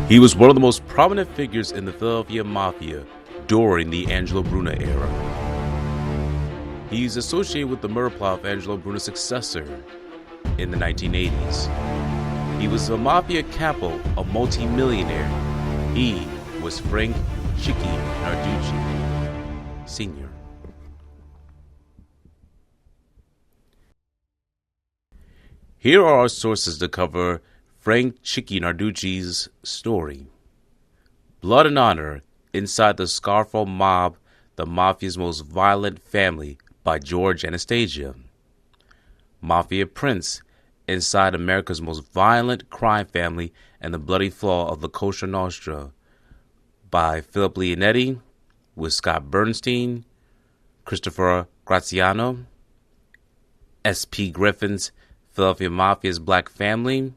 He was one of the most prominent figures in the Philadelphia Mafia during the Angelo Bruno era. He's associated with the murder plot of Angelo Bruno's successor in the 1980s. He was a Mafia Capo, a multi-millionaire. He was Frank Chickie Narducci Sr. Here are our sources to cover Frank Chickie Narducci's story. Blood and Honor, Inside the Scarfo Mob, the Mafia's Most Violent Family by George Anastasia. Mafia Prince, Inside America's Most Violent Crime Family and the Bloody Flaw of the Cosa Nostra by Philip Leonetti with Scott Bernstein, Christopher Graziano. S.P. Griffin's Philadelphia Mafia's Black Family,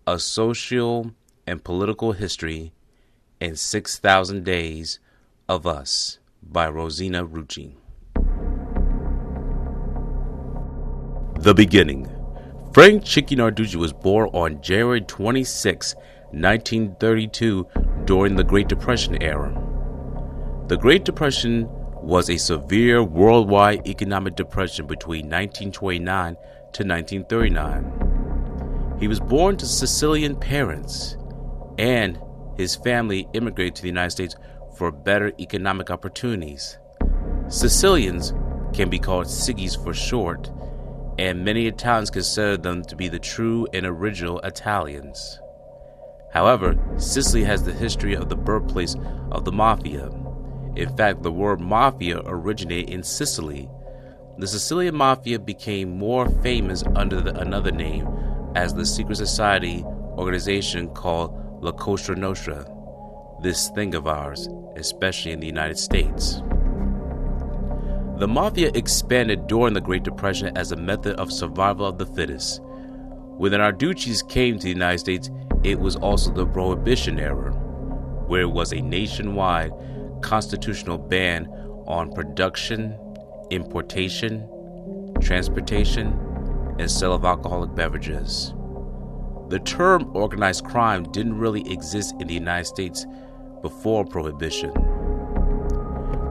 A Social and Political History, and 6,000 Days of Us by Rosina Rucci. The beginning. Frank Chickie Narducci was born on January 26, 1932, during the Great Depression era. The Great Depression was a severe worldwide economic depression between 1929 to 1939. He was born to Sicilian parents, and his family immigrated to the United States for better economic opportunities. Sicilians can be called Siggies for short, and many Italians consider them to be the true and original Italians. However, Sicily has the history of the birthplace of the Mafia. In fact, the word Mafia originated in Sicily. The Sicilian Mafia became more famous under another name as the secret society organization called La Cosa Nostra, this thing of ours, especially in the United States. The Mafia expanded during the Great Depression as a method of survival of the fittest. When the Narduccis came to the United States, it was also the Prohibition era, where it was a nationwide constitutional ban on production, importation, transportation, and sale of alcoholic beverages. The term organized crime didn't really exist in the United States before Prohibition.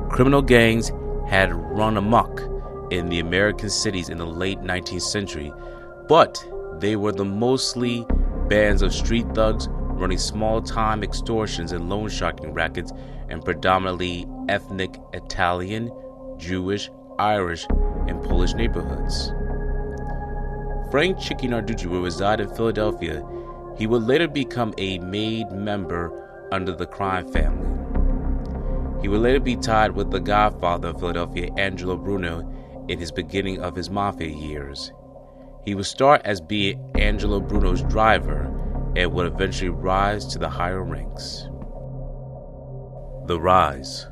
Criminal gangs had run amok in the American cities in the late 19th century, but they were mostly bands of street thugs running small-time extortions and loan-sharking rackets in predominantly ethnic Italian, Jewish, Irish, and Polish neighborhoods. Frank Chickie Narducci would reside in Philadelphia. He would later become a made member under the crime family. He would later be tied with the godfather of Philadelphia, Angelo Bruno, in his beginning of his Mafia years. He would start as being Angelo Bruno's driver and would eventually rise to the higher ranks. The Rise.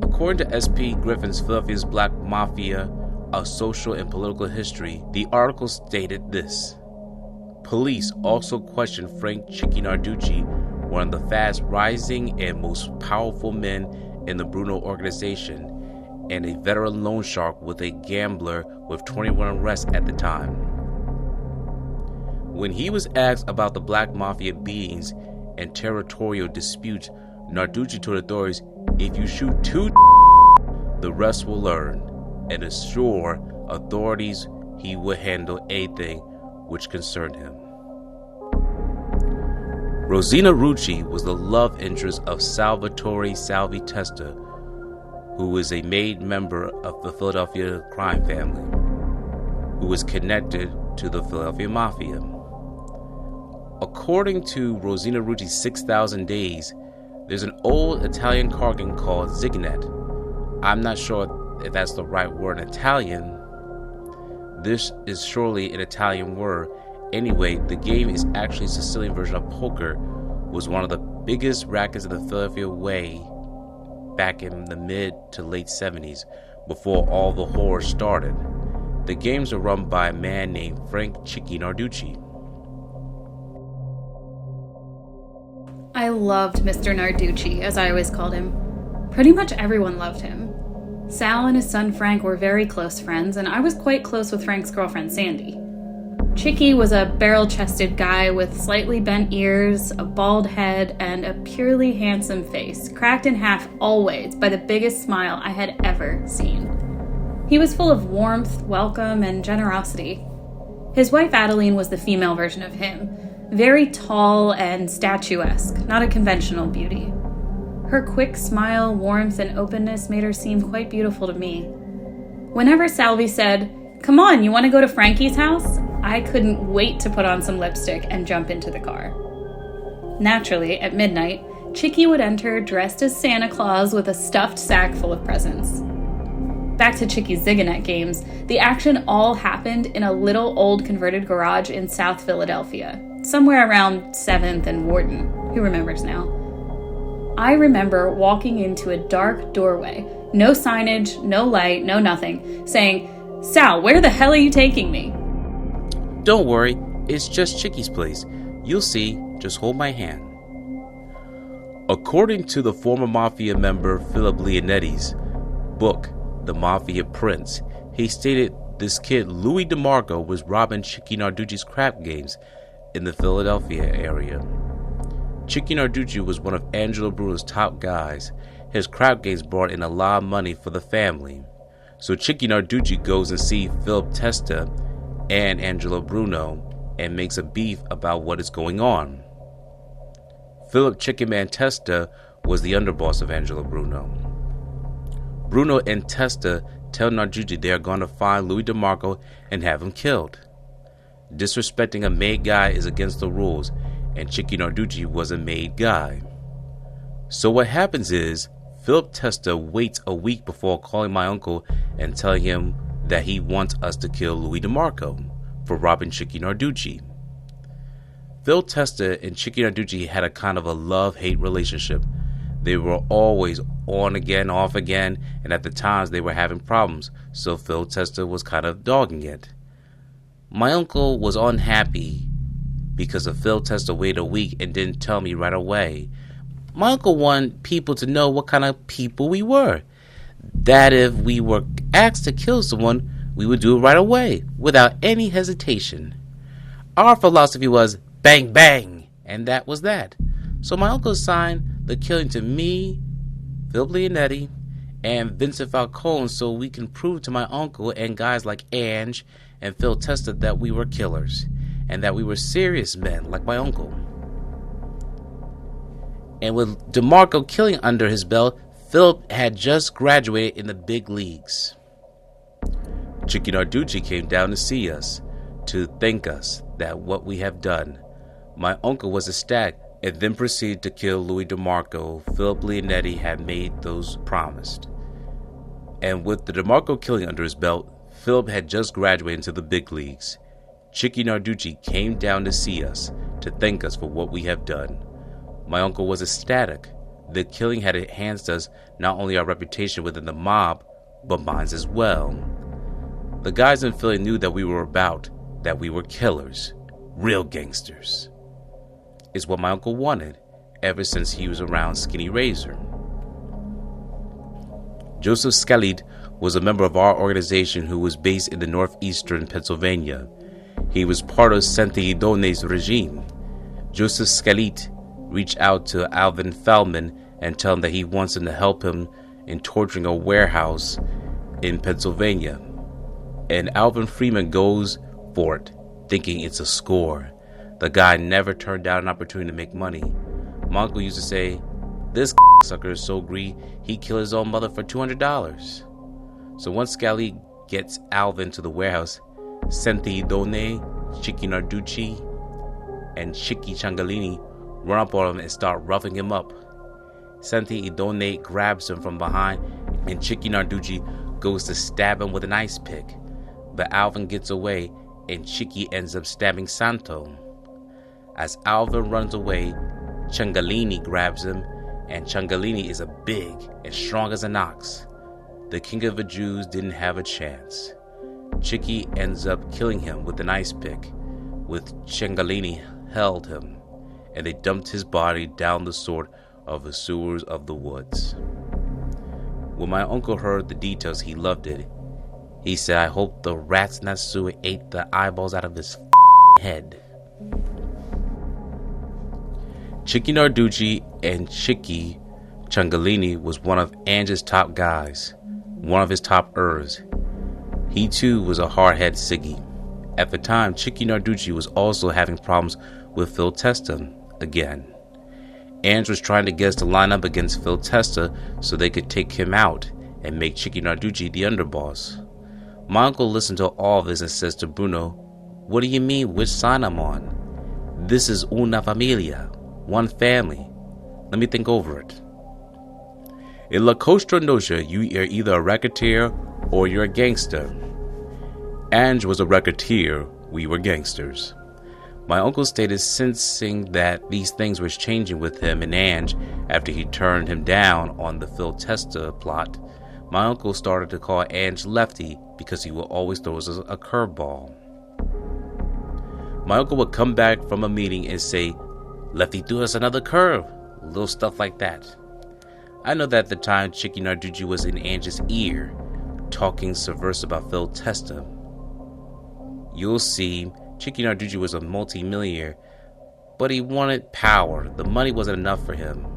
According to S.P. Griffin's Philadelphia's Black Mafia, A Social and Political History, the article stated this: police also questioned Frank Chickie Narducci, one of the fast-rising and most powerful men in the Bruno organization, and a veteran loan shark with a gambler with 21 arrests at the time. When he was asked about the Black Mafia beatings and territorial disputes, Narducci told authorities, "If you shoot two, the rest will learn," and assured authorities he would handle anything which concerned him. Rosina Rucci was the love interest of Salvatore Salvi Testa, who was a made member of the Philadelphia crime family, who was connected to the Philadelphia Mafia. According to Rosina Rucci's 6,000 Days, there's an old Italian card game called Zignet. I'm not sure if that's the right word in Italian. This is surely an Italian word. Anyway, the game is actually a Sicilian version of poker, was one of the biggest rackets in the Philadelphia way back in the mid to late 70s, before all the horror started. The games are run by a man named Frank Chickie Narducci. I loved Mr. Narducci, as I always called him. Pretty much everyone loved him. Sal and his son Frank were very close friends, and I was quite close with Frank's girlfriend Sandy. Chicky was a barrel-chested guy with slightly bent ears, a bald head, and a purely handsome face, cracked in half always by the biggest smile I had ever seen. He was full of warmth, welcome, and generosity. His wife Adeline was the female version of him, very tall and statuesque, not a conventional beauty. Her quick smile, warmth, and openness made her seem quite beautiful to me. Whenever Salvi said, "Come on, you want to go to Frankie's house?" I couldn't wait to put on some lipstick and jump into the car. Naturally, at midnight, Chicky would enter dressed as Santa Claus with a stuffed sack full of presents. Back to Chicky's Zigonet games, the action all happened in a little old converted garage in South Philadelphia, somewhere around 7th and Wharton. Who remembers now? I remember walking into a dark doorway, no signage, no light, no nothing, saying, "Sal, where the hell are you taking me?" Don't worry, it's just Chicky's place. You'll see, just hold my hand. According to the former Mafia member Philip Leonetti's book, The Mafia Prince, he stated this kid Louis DeMarco was robbing Chickie Narducci's crap games in the Philadelphia area. Chickie Narducci was one of Angelo Bruno's top guys. His crap games brought in a lot of money for the family. So Chickie Narducci goes and sees Philip Testa and Angelo Bruno and makes a beef about what is going on. Philip Chicken Man Testa was the underboss of Angelo Bruno. Bruno and Testa tell Narducci they are going to find Louis DeMarco and have him killed. Disrespecting a made guy is against the rules, and Chickie Narducci was a made guy. So what happens is, Philip Testa waits a week before calling my uncle and telling him that he wants us to kill Louis DeMarco for robbing Chickie Narducci. Phil Testa and Chickie Narducci had a kind of a love-hate relationship. They were always on again, off again, and at the times they were having problems, so Phil Testa was kind of dogging it. My uncle was unhappy because of Phil Testa waited a week and didn't tell me right away. My uncle wanted people to know what kind of people we were. That if we were asked to kill someone, we would do it right away, without any hesitation. Our philosophy was bang bang, and that was that. So my uncle assigned the killing to me, Philip Leonetti, and Vincent Falcone so we can prove to my uncle and guys like Ange and Phil Testa that we were killers, and that we were serious men like my uncle. And with DeMarco killing under his belt, Philip had just graduated in the big leagues. Chickie Narducci came down to see us, to thank us that what we have done. My uncle was ecstatic and then proceeded to kill Louis DeMarco. Philip Leonetti had made those promised. And with the DeMarco killing under his belt, Philip had just graduated into the big leagues. Chickie Narducci came down to see us, to thank us for what we have done. My uncle was ecstatic. The killing had enhanced us, not only our reputation within the mob, but mine as well. The guys in Philly knew that we were that we were killers, real gangsters. It's what my uncle wanted, ever since he was around Skinny Razor. Joseph Scalit was a member of our organization who was based in the northeastern Pennsylvania. He was part of Sant'Idone's regime. Joseph Scalit reached out to Alvin Feldman and tell him that he wants him to help him in torturing a warehouse in Pennsylvania. And Alvin Freeman goes for it, thinking it's a score. The guy never turned down an opportunity to make money. My uncle used to say, "This sucker is so greedy, he'd kill his own mother for $200. So once Scalit gets Alvin to the warehouse, Sant'Idone, Chickie Narducci, and Chicky Ciangalini run up on him and start roughing him up. Sant'Idone grabs him from behind, and Chickie Narducci goes to stab him with an ice pick. But Alvin gets away, and Chicky ends up stabbing Santo. As Alvin runs away, Ciangalini grabs him, and Ciangalini is a big and strong as an ox. The king of the Jews didn't have a chance. Chicky ends up killing him with an ice pick, with Ciangalini held him, and they dumped his body down the sort of the sewers of the woods. When my uncle heard the details, he loved it. He said, "I hope the rats in that sewer ate the eyeballs out of his head. Chicky Narducci and Chicky Ciancaglini was one of Ange's top guys, one of his top ers. He too was a hard-headed Siggy. At the time, Chicky Narducci was also having problems with Phil Testa again. Ange was trying to get us to line up against Phil Testa so they could take him out and make Chicky Narducci the underboss. My uncle listened to all this and says to Bruno, "What do you mean, which side I'm on? This is una familia, one family. Let me think over it. In La Costa Nostra, you are either a racketeer or you're a gangster. Ange was a racketeer, we were gangsters." My uncle stated, sensing that these things were changing with him and Ange after he turned him down on the Phil Testa plot. My uncle started to call Ange Lefty because he would always throw us a curveball. My uncle would come back from a meeting and say, "Lefty threw us another curve," little stuff like that. I know that at the time Chicky Narducci was in Ange's ear, talking subversive about Phil Testa. You'll see, Chicky Narducci was a multi-millionaire, but he wanted power. The money wasn't enough for him.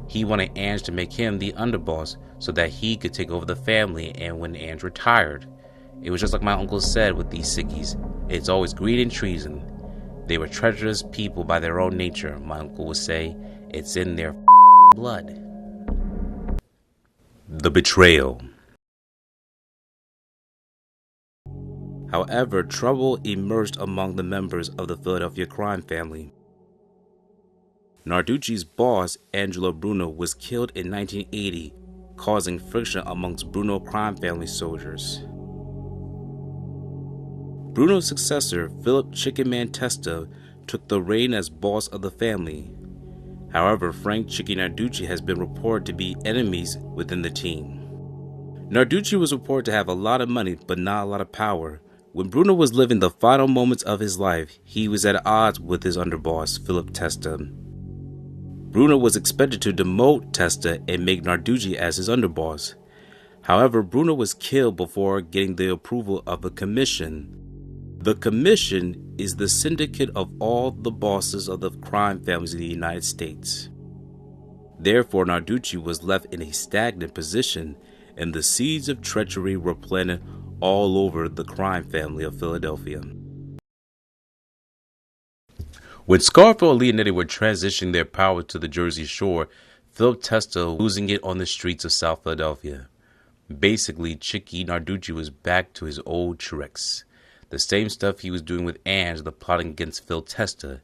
He wanted Ange to make him the underboss so that he could take over the family and when Ange retired. It was just like my uncle said with these Siggies. It's always greed and treason. They were treacherous people by their own nature, my uncle would say. It's in their blood. The betrayal. However, trouble emerged among the members of the Philadelphia crime family. Narducci's boss, Angelo Bruno, was killed in 1980, causing friction amongst Bruno crime family soldiers. Bruno's successor, Philip Chicken Testa, took the reign as boss of the family. However, Frank Chicky Narducci has been reported to be enemies within the team. Narducci was reported to have a lot of money, but not a lot of power. When Bruno was living the final moments of his life, he was at odds with his underboss, Philip Testa. Bruno was expected to demote Testa and make Narducci as his underboss. However, Bruno was killed before getting the approval of the commission. The commission is the syndicate of all the bosses of the crime families in the United States. Therefore, Narducci was left in a stagnant position, and the seeds of treachery were planted all over the crime family of Philadelphia. When Scarfo and Leonetti were transitioning their power to the Jersey Shore, Philip Testa losing it on the streets of South Philadelphia. Basically, Chicky Narducci was back to his old tricks. The same stuff he was doing with Ange, the plotting against Phil Testa.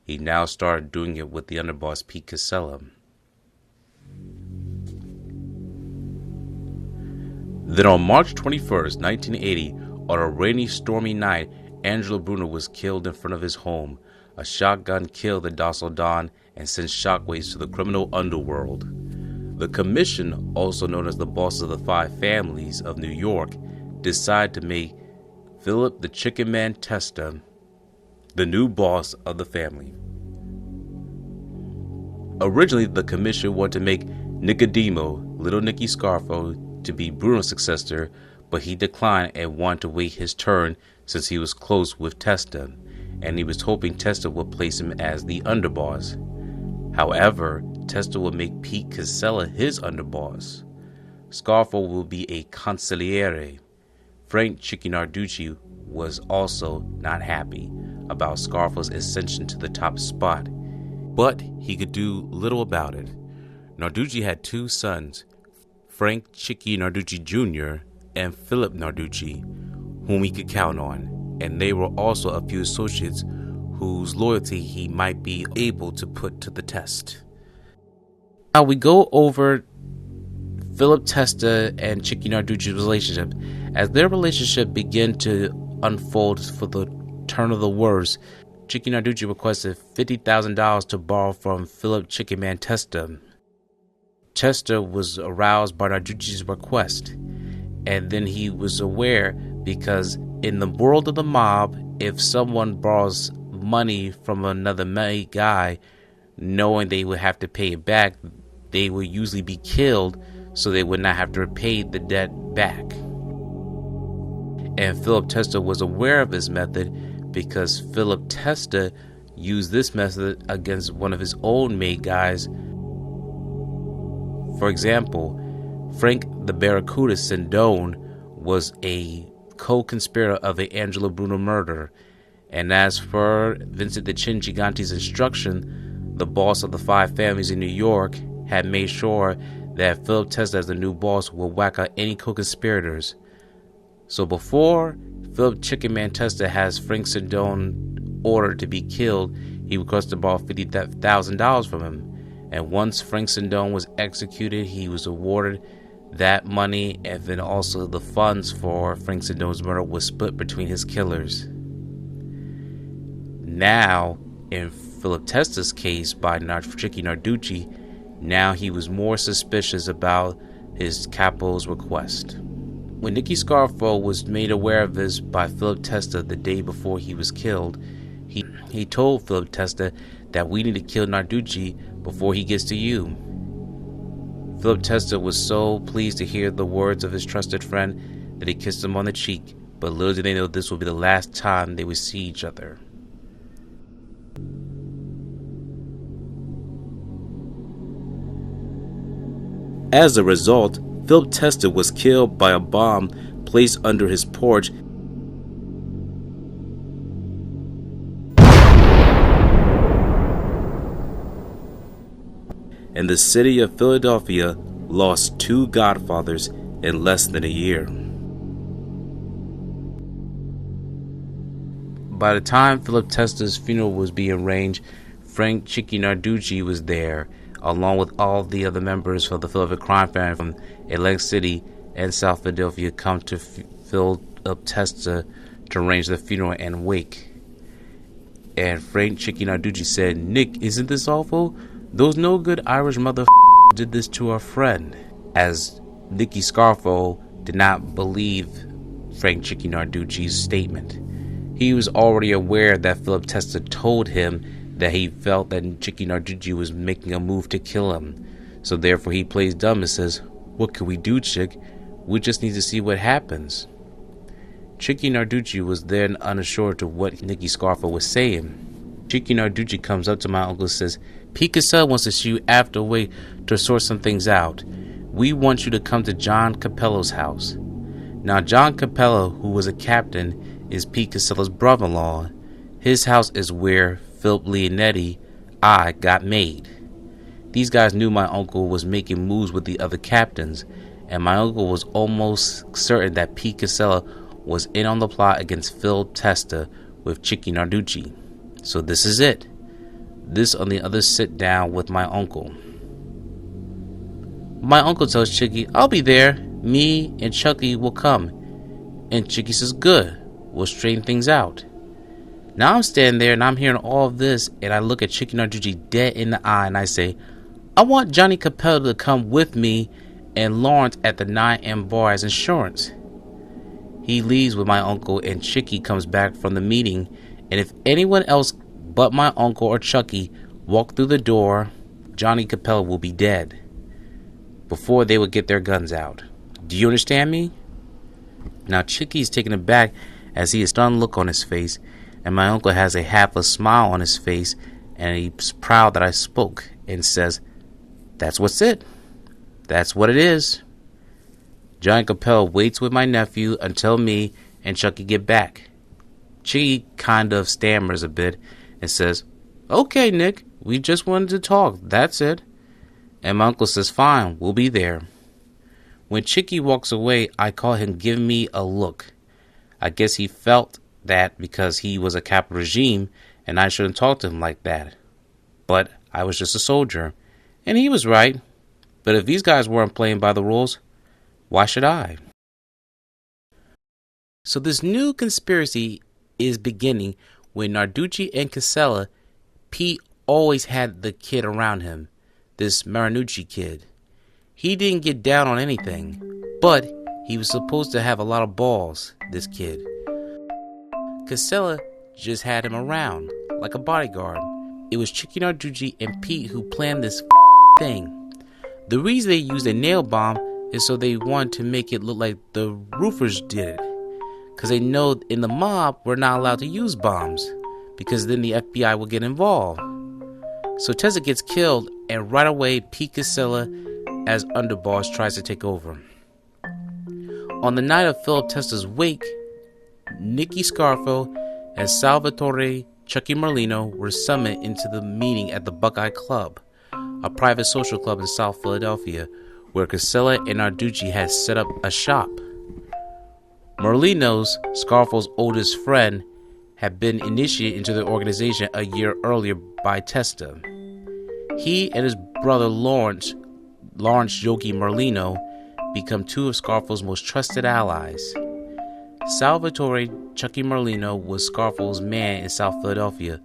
He now started doing it with the underboss Pete Casella. Then on March 21st, 1980, on a rainy, stormy night, Angelo Bruno was killed in front of his home. A shotgun killed the docile Don and sent shockwaves to the criminal underworld. The commission, also known as the bosses of the five families of New York, decided to make Philip the Chicken Man Testa the new boss of the family. Originally, the commission wanted to make Nicodemo, Little Nicky Scarfo, to be Bruno's successor, but he declined and wanted to wait his turn since he was close with Testa, and he was hoping Testa would place him as the underboss. However, Testa will make Pete Casella his underboss. Scarfo will be a consigliere. Frank Chicky Narducci was also not happy about Scarfo's ascension to the top spot, but he could do little about it. Narducci had two sons, Frank Chicky Narducci Jr. and Philip Narducci, whom he could count on, and they were also a few associates whose loyalty he might be able to put to the test. Now we go over Philip Testa and Chicky Narducci's relationship. As their relationship began to unfold for the turn of the worst, Chicky Narducci requested $50,000 to borrow from Philip Chicken Man Testa. Testa was aroused by Narducci's request, and then he was aware because in the world of the mob, if someone borrows money from another guy, knowing they would have to pay it back, they would usually be killed so they would not have to repay the debt back. And Philip Testa was aware of his method because Philip Testa used this method against one of his own made guys. For example, Frank the Barracuda Sindone was a co-conspirator of the Angelo Bruno murder, and as for Vincent the Chin Gigante's instruction, the boss of the 5 families in New York had made sure that Philip Testa as the new boss would whack out any co-conspirators. So before Philip Chicken Man Testa has Frank Sindone ordered to be killed, he requested about $50,000 from him. And once Frank Sindone was executed, he was awarded that money, and then also the funds for Frank Sindone's murder was split between his killers. Now, in Philip Testa's case by Chickie Narducci, now he was more suspicious about his Capo's request. When Nicky Scarfo was made aware of this by Philip Testa the day before he was killed, he told Philip Testa that we need to kill Narducci before he gets to you. Philip Testa was so pleased to hear the words of his trusted friend that he kissed him on the cheek, but little did they know this would be the last time they would see each other. As a result, Philip Testa was killed by a bomb placed under his porch. And the city of Philadelphia lost 2 godfathers in less than a year. By the time Philip Testa's funeral was being arranged, Frank Chickie Narducci was there, along with all the other members of the Philadelphia crime family from Atlantic City and South Philadelphia, come to Philip Testa to arrange the funeral and wake. And Frank Chickie Narducci said, "Nick, isn't this awful? Those no good Irish did this to our friend." As Nicky Scarfo did not believe Frank Chickie Narducci's statement. He was already aware that Philip Testa told him that he felt that Chickie Narducci was making a move to kill him. So therefore he plays dumb and says, "What can we do, Chick? We just need to see what happens." Chickie Narducci was then unassured to what Nicky Scarfo was saying. Chickie Narducci comes up to my uncle and says, "Pete Casella wants to see you after a way to sort some things out. We want you to come to John Capello's house." Now, John Capello, who was a captain, is Pete Casella's brother-in-law. His house is where Philip Leonetti, got made. These guys knew my uncle was making moves with the other captains, and my uncle was almost certain that Pete Casella was in on the plot against Philip Testa with Chickie Narducci. So this is it. This on the other sit down with my uncle. My uncle tells Chickie, "I'll be there. Me and Chucky will come." And Chickie says, "Good. We'll straighten things out." Now I'm standing there and I'm hearing all of this, and I look at Chickie Narducci dead in the eye and I say, "I want Johnny Capello to come with me and Lawrence at the 9M bar as insurance." He leaves with my uncle, and Chickie comes back from the meeting, and if anyone else but my uncle or Chucky walk through the door, Johnny Capello will be dead before they would get their guns out. Do you understand me? Now Chickie's taken aback as he has a stunned look on his face, and my uncle has a half a smile on his face, and he's proud that I spoke and says, "That's what's it. That's what it is." Johnny Capello waits with my nephew until me and Chucky get back. Chickie kind of stammers a bit and says, "Okay, Nick, we just wanted to talk, that's it." And my uncle says, "Fine, we'll be there." When Chickie walks away, I call him give me a look. I guess he felt that because he was a Capo regime and I shouldn't talk to him like that. But I was just a soldier, and he was right. But if these guys weren't playing by the rules, why should I? So this new conspiracy is beginning when Narducci and Casella, Pete always had the kid around him, this Marinucci kid. He didn't get down on anything, but he was supposed to have a lot of balls, this kid. Casella just had him around, like a bodyguard. It was Chickie Narducci and Pete who planned this thing. The reason they used a nail bomb is so they wanted to make it look like the roofers did it. because they know in the mob we're not allowed to use bombs because then the FBI will get involved. So Testa gets killed, and right away Pete Casella as underboss tries to take over. On the night of Philip Testa's wake, Nicky Scarfo and Salvatore Chucky Merlino were summoned into the meeting at the Buckeye Club, a private social club in South Philadelphia, where Casella and Narducci had set up a shop. Merlino's, Scarfo's oldest friend, had been initiated into the organization a year earlier by Testa. He and his brother Lawrence Yogi Merlino, become two of Scarfo's most trusted allies. Salvatore Chucky Merlino was Scarfo's man in South Philadelphia.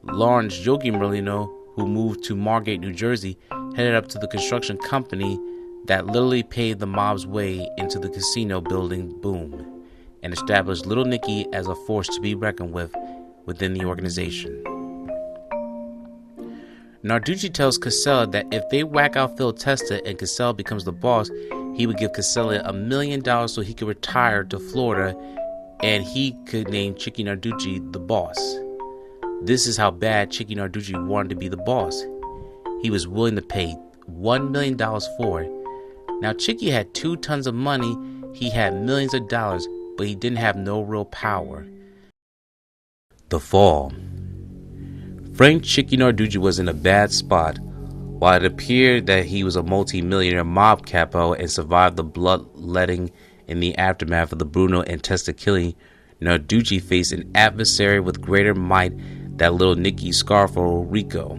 Lawrence Yogi Merlino, who moved to Margate, New Jersey, headed up to the construction company that literally paved the mob's way into the casino building boom and established Little Nicky as a force to be reckoned with within the organization. Narducci tells Casella that if they whack out Phil Testa and Casella becomes the boss, he would give Casella $1 million so he could retire to Florida and he could name Chickie Narducci the boss. This is how bad Chickie Narducci wanted to be the boss. He was willing to pay $1 million for it. Now Chickie had 2 tons of money, he had millions of dollars, but he didn't have no real power. The fall. Frank Chickie Narducci was in a bad spot. While it appeared that he was a multi-millionaire mob capo and survived the bloodletting in the aftermath of the Bruno and Testa killing, Narducci faced an adversary with greater might than Little Nicky Scarfo, Rico.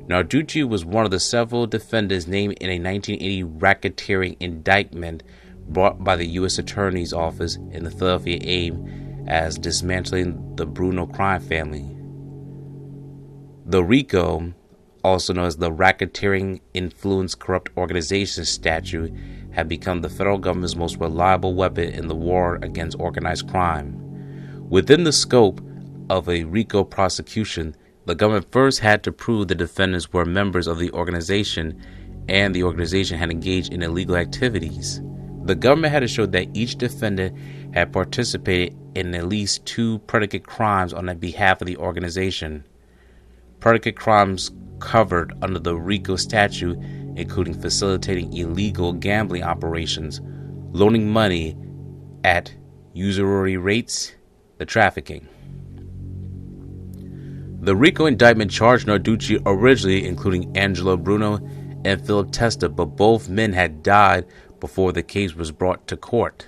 Narducci was one of the several defendants named in a 1980 racketeering indictment brought by the U.S. Attorney's Office in the Philadelphia aimed as dismantling the Bruno crime family. The RICO, also known as the Racketeering Influence Corrupt Organization statute, had become the federal government's most reliable weapon in the war against organized crime. Within the scope of a RICO prosecution, the government first had to prove the defendants were members of the organization and the organization had engaged in illegal activities. The government had to show that each defendant had participated in at least 2 predicate crimes on behalf of the organization. Predicate crimes covered under the RICO statute including facilitating illegal gambling operations, loaning money at usury rates, the trafficking. The RICO indictment charged Narducci originally, including Angelo Bruno and Philip Testa, but both men had died before the case was brought to court.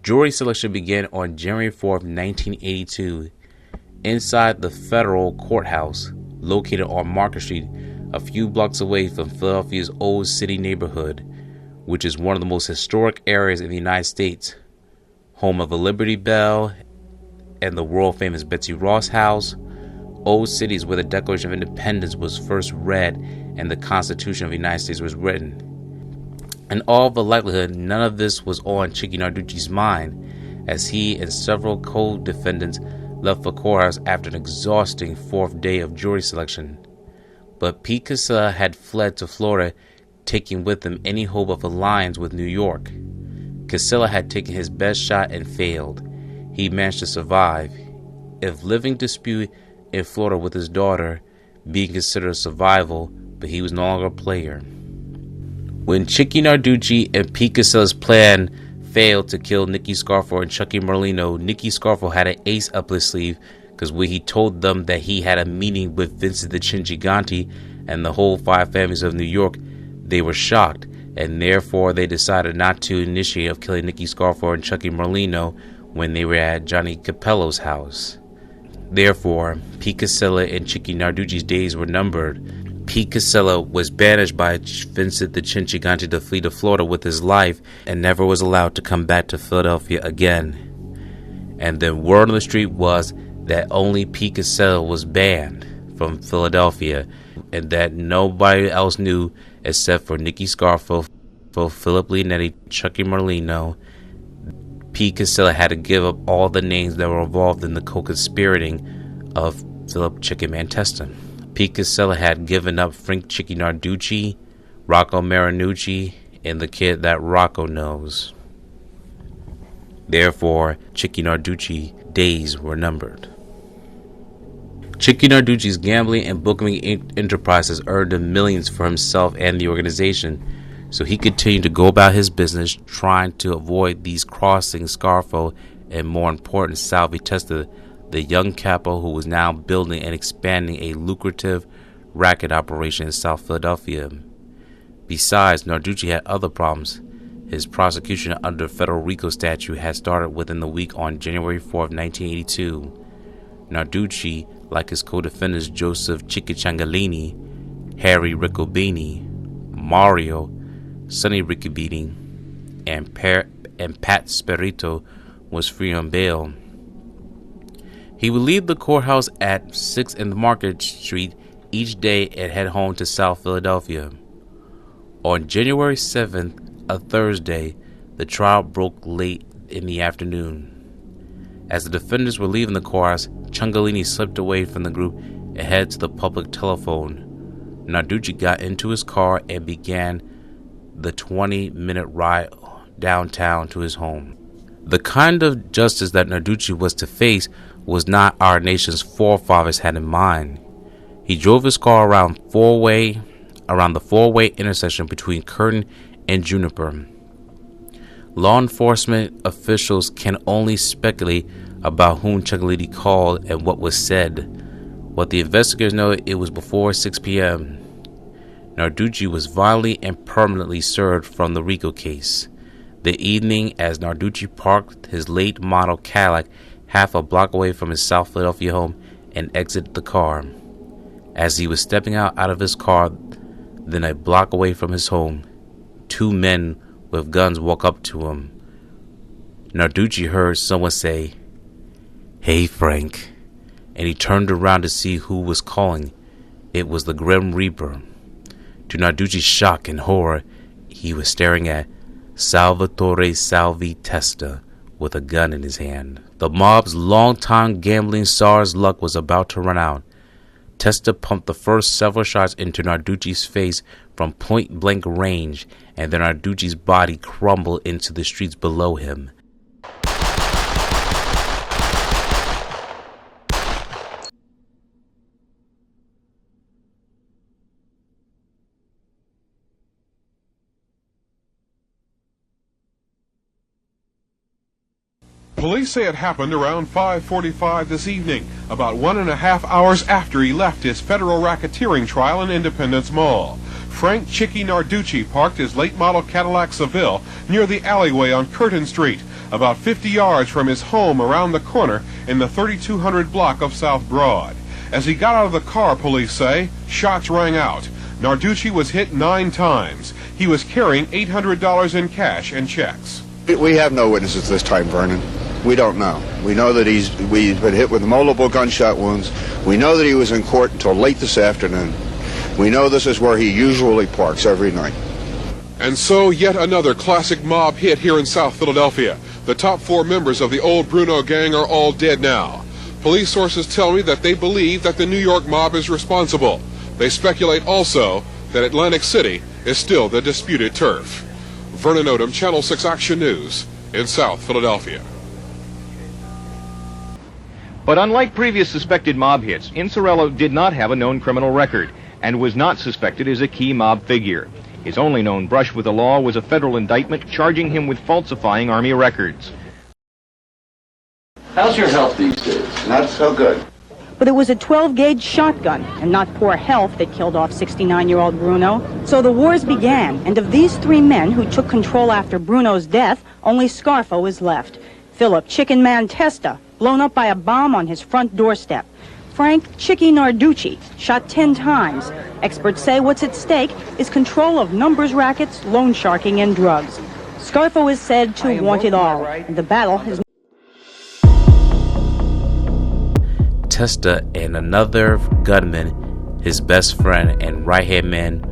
Jury selection began on January 4, 1982, inside the federal courthouse located on Market Street, a few blocks away from Philadelphia's Old City neighborhood, which is one of the most historic areas in the United States, home of the Liberty Bell and the world-famous Betsy Ross House. Old City is where the Declaration of Independence was first read and the Constitution of the United States was written. In all the likelihood, none of this was on Chickie Narducci's mind, as he and several co-defendants left the courthouse after an exhausting 4th day of jury selection. But Pete Casella had fled to Florida, taking with him any hope of alliance with New York. Casella had taken his best shot and failed. He managed to survive. If living dispute in Florida with his daughter being considered survival, but he was no longer a player. When Chickie Narducci and Pete Casella's plan failed to kill Nicky Scarfo and Chucky Merlino, Nicky Scarfo had an ace up his sleeve, because when he told them that he had a meeting with Vincent the Chin Gigante and the whole 5 families of New York, they were shocked, and therefore they decided not to initiate of killing Nicky Scarfo and Chucky Merlino when they were at Johnny Capello's house. Therefore, Pete Casella and Chickie Narducci's days were numbered. Pete Casella was banished by Vincent the Chin Gigante to flee to Florida with his life and never was allowed to come back to Philadelphia again. And then word on the street was that only Pete Casella was banned from Philadelphia and that nobody else knew except for Nicky Scarfo, Philip Leonetti, Chucky Merlino. Pete Casella had to give up all the names that were involved in the co-conspirating of Philip Chickie Man Testa. Pete Casella had given up Frank Chickie Narducci, Rocco Marinucci, and the kid that Rocco knows. Therefore, Chickie Narducci's days were numbered. Chickie Narducci's gambling and bookmaking enterprises earned him millions for himself and the organization, so he continued to go about his business trying to avoid these crossing Scarfo and, more important, Salvi Testa, the young Capo who was now building and expanding a lucrative racket operation in South Philadelphia. Besides, Narducci had other problems. His prosecution under federal RICO statute had started within the week on January 4th, 1982. Narducci, like his co-defendants Joseph Chickie Ciancaglini, Harry Riccobini, Mario, Sonny Riccobini, and Pat Sperito, was free on bail. He would leave the courthouse at 6 in the Market Street each day and head home to South Philadelphia. On January 7th, a Thursday, the trial broke late in the afternoon. As the defendants were leaving the courthouse, Ciancaglini slipped away from the group and headed to the public telephone. Narducci got into his car and began the 20-minute ride downtown to his home. The kind of justice that Narducci was to face was not our nation's forefathers had in mind. He drove his car around the four-way intersection between Curtin and Juniper. Law enforcement officials can only speculate about whom Ciancaglini called and what was said. What the investigators know, it was before 6 p.m. Narducci was violently and permanently served from the RICO case. The evening, as Narducci parked his late model Cadillac half a block away from his South Philadelphia home and exited the car. As he was stepping out of his car, then a block away from his home, two men with guns walk up to him. Narducci heard someone say, "Hey, Frank," and he turned around to see who was calling. It was the Grim Reaper. To Narducci's shock and horror, he was staring at Salvatore Salvi Testa with a gun in his hand. The mob's longtime gambling czar's luck was about to run out. Testa pumped the first several shots into Narducci's face from point-blank range, and then Narducci's body crumbled into the streets below him. Police say it happened around 5:45 this evening, about 1.5 hours after he left his federal racketeering trial in Independence Mall. Frank Chickie Narducci parked his late model Cadillac Seville near the alleyway on Curtin Street, about 50 yards from his home around the corner in the 3200 block of South Broad. As he got out of the car, police say, shots rang out. Narducci was hit 9 times. He was carrying $800 in cash and checks. We have no witnesses this time, Vernon. We don't know. We know that we've been hit with multiple gunshot wounds. We know that he was in court until late this afternoon. We know this is where he usually parks every night. And so yet another classic mob hit here in South Philadelphia. The top 4 members of the old Bruno gang are all dead now. Police sources tell me that they believe that the New York mob is responsible. They speculate also that Atlantic City is still the disputed turf. Vernon Odom, Channel 6 Action News in South Philadelphia. But unlike previous suspected mob hits, Insorello did not have a known criminal record and was not suspected as a key mob figure. His only known brush with the law was a federal indictment charging him with falsifying Army records. How's your health these days? Not so good. But it was a 12-gauge shotgun and not poor health that killed off 69-year-old Bruno. So the wars began, and of these 3 men who took control after Bruno's death, only Scarfo is left. Philip Chicken Man Testa, blown up by a bomb on his front doorstep. Frank Chickie Narducci, shot 10 times. Experts say what's at stake is control of numbers rackets, loan sharking, and drugs. Scarfo is said to want it all, and the battle has... Testa and another gunman, his best friend and right-hand man,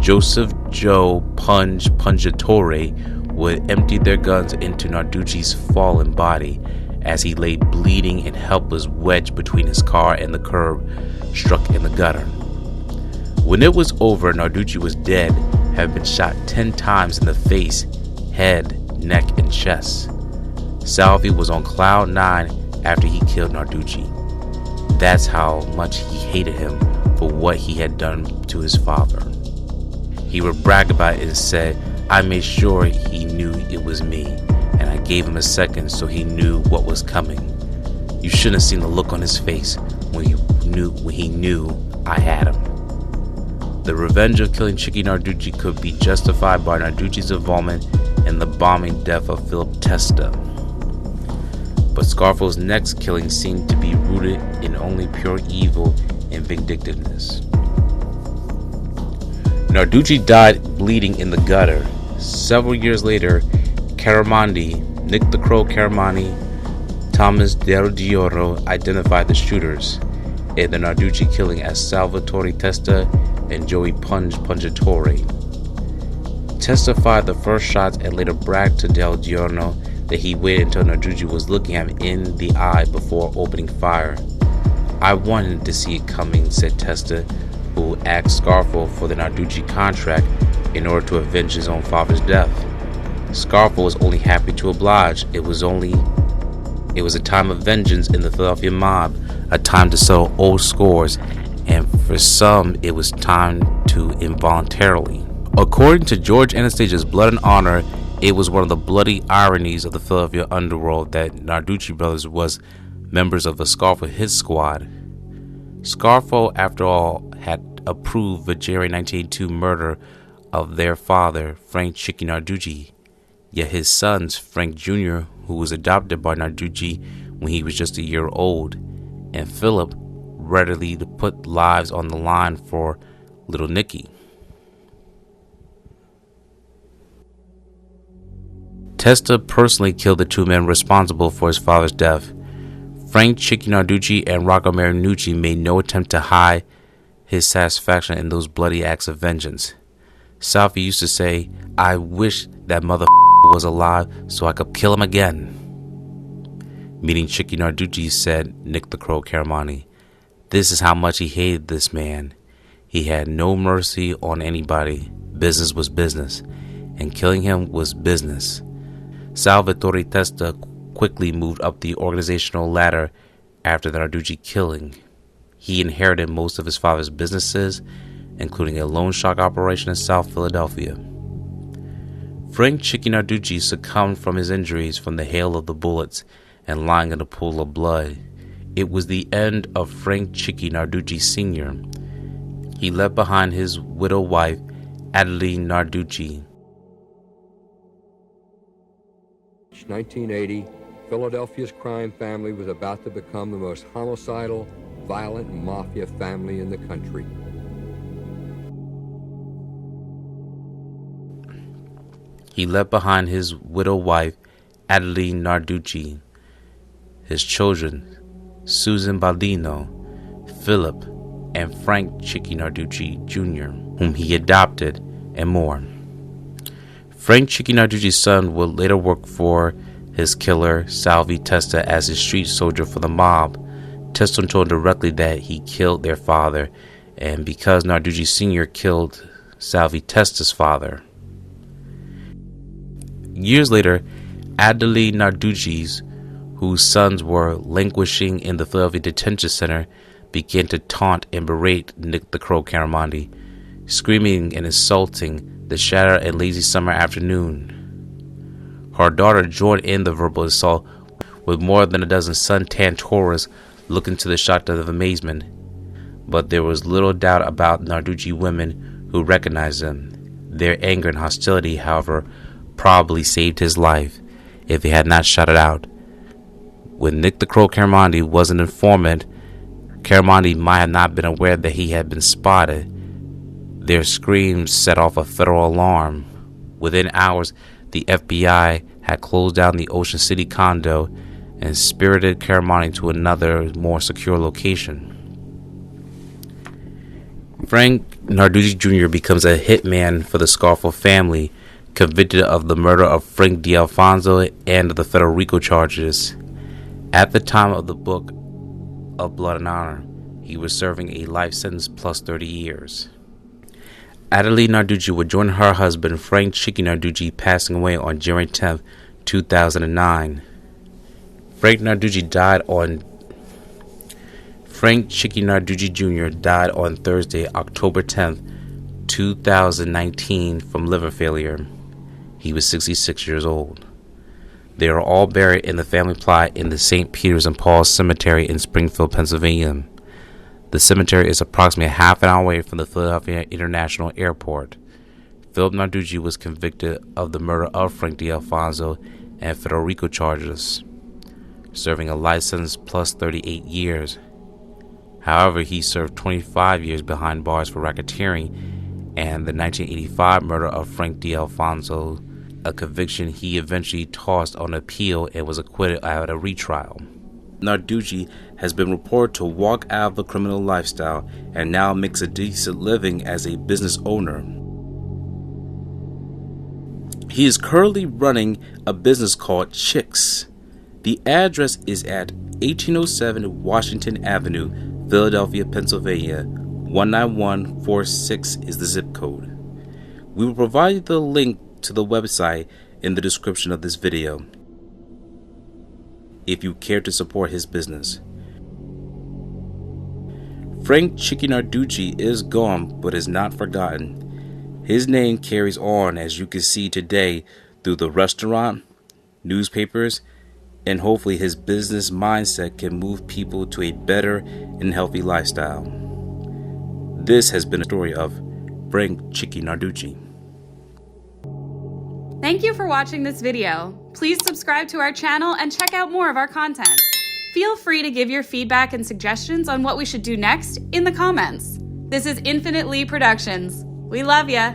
Joseph Joe Pungatore, would empty their guns into Narducci's fallen body as he lay bleeding and helpless, wedged between his car and the curb, struck in the gutter. When it was over, Narducci was dead, having been shot 10 times in the face, head, neck, and chest. Salvi was on cloud 9 after he killed Narducci. That's how much he hated him for what he had done to his father. He would brag about it and said, "I made sure he knew it was me, and I gave him a second so he knew what was coming. You shouldn't have seen the look on his face when he knew I had him." The revenge of killing Chickie Narducci could be justified by Narducci's involvement in the bombing death of Philip Testa. But Scarfo's next killing seemed to be rooted in only pure evil and vindictiveness. Narducci died bleeding in the gutter. Several years later, Caramandi, Nick the Crow Caramani, Thomas Del Giorno identified the shooters in the Narducci killing as Salvatore Testa and Joey Pungatore. Testa fired the first shots and later bragged to Del Giorno that he waited until Narducci was looking him in the eye before opening fire. "I wanted to see it coming," said Testa, who asked Scarfo for the Narducci contract in order to avenge his own father's death. Scarfo was only happy to oblige. It was a time of vengeance in the Philadelphia mob, a time to settle old scores, and for some it was time to involuntarily. According to George Anastasia's Blood and Honor, it was one of the bloody ironies of the Philadelphia underworld that Narducci brothers was members of the Scarfo hit squad. Scarfo, after all, had approved the January 1982 murder of their father, Frank Chickie Narducci. Yet his sons, Frank Jr., who was adopted by Narducci when he was just a year old, and Philip, readily to put lives on the line for little Nicky. Testa personally killed the two men responsible for his father's death. Frank Chickie Narducci and Rocco Marinucci made no attempt to hide his satisfaction in those bloody acts of vengeance. Salvi used to say, "I wish that mother was alive so I could kill him again." Meeting Chickie Narducci, said Nick the Crow Caramani, "This is how much he hated this man. He had no mercy on anybody. Business was business, and killing him was business." Salvatore Testa quickly moved up the organizational ladder after the Narducci killing. He inherited most of his father's businesses, including a loan shark operation in South Philadelphia. Frank Chickie Narducci succumbed from his injuries from the hail of the bullets and lying in a pool of blood. It was the end of Frank Chickie Narducci Sr. He left behind his widow wife, Adeline Narducci. 1980, Philadelphia's crime family was about to become the most homicidal, violent mafia family in the country. He left behind his widow wife, Adeline Narducci, his children, Susan Baldino, Philip, and Frank Chickie Narducci Jr., whom he adopted, and more. Frank Chickie Narducci's son would later work for his killer, Salvi Testa, as his street soldier for the mob. Testa told directly that he killed their father, and because Narducci Sr. killed Salvi Testa's father. Years later, Adeline Narducci's, whose sons were languishing in the Philadelphia Detention Center, began to taunt and berate Nick the Crow Caramandi, screaming and insulting the shadow and lazy summer afternoon. Her daughter joined in the verbal assault with more than a dozen sun-tanned tourists looking to the shotgun of amazement. But there was little doubt about Narducci women who recognized them. Their anger and hostility, however, probably saved his life if he had not shot it out. When Nick the Crow Caramandi was an informant, Caramandi might have not been aware that he had been spotted. Their screams set off a federal alarm. Within hours, the FBI had closed down the Ocean City condo and spirited Caramandi to another, more secure location. Frank Narducci Jr. becomes a hitman for the Scarfo family, convicted of the murder of Frank D'Alfonso and of the federal RICO charges. At the time of the book of Blood and Honor, he was serving a life sentence plus 30 years. Adeline Narducci would join her husband, Frank Chickie Narducci, passing away on January 10, 2009. Frank Chickie Narducci Jr. died on Thursday, October 10th, 2019 from liver failure. He was 66 years old. They are all buried in the family plot in the St. Peter's and Paul's Cemetery in Springfield, Pennsylvania. The cemetery is approximately half an hour away from the Philadelphia International Airport. Philip Narducci was convicted of the murder of Frank D'Alfonso and federal RICO charges, serving a life sentence plus 38 years. However, he served 25 years behind bars for racketeering and the 1985 murder of Frank D'Alfonso, a conviction he eventually tossed on appeal and was acquitted at a retrial. Narducci has been reported to walk out of the criminal lifestyle and now makes a decent living as a business owner. He is currently running a business called Chicks. The address is at 1807 Washington Avenue, Philadelphia, Pennsylvania. 19146 is the zip code. We will provide the link to the website in the description of this video if you care to support his business. Frank Chickie Narducci is gone but is not forgotten. His name carries on, as you can see today, through the restaurant, newspapers, and hopefully his business mindset can move people to a better and healthy lifestyle. This has been a story of Frank Chickie Narducci. Thank you for watching this video. Please subscribe to our channel and check out more of our content. Feel free to give your feedback and suggestions on what we should do next in the comments. This is Infinite Lee Productions. We love ya.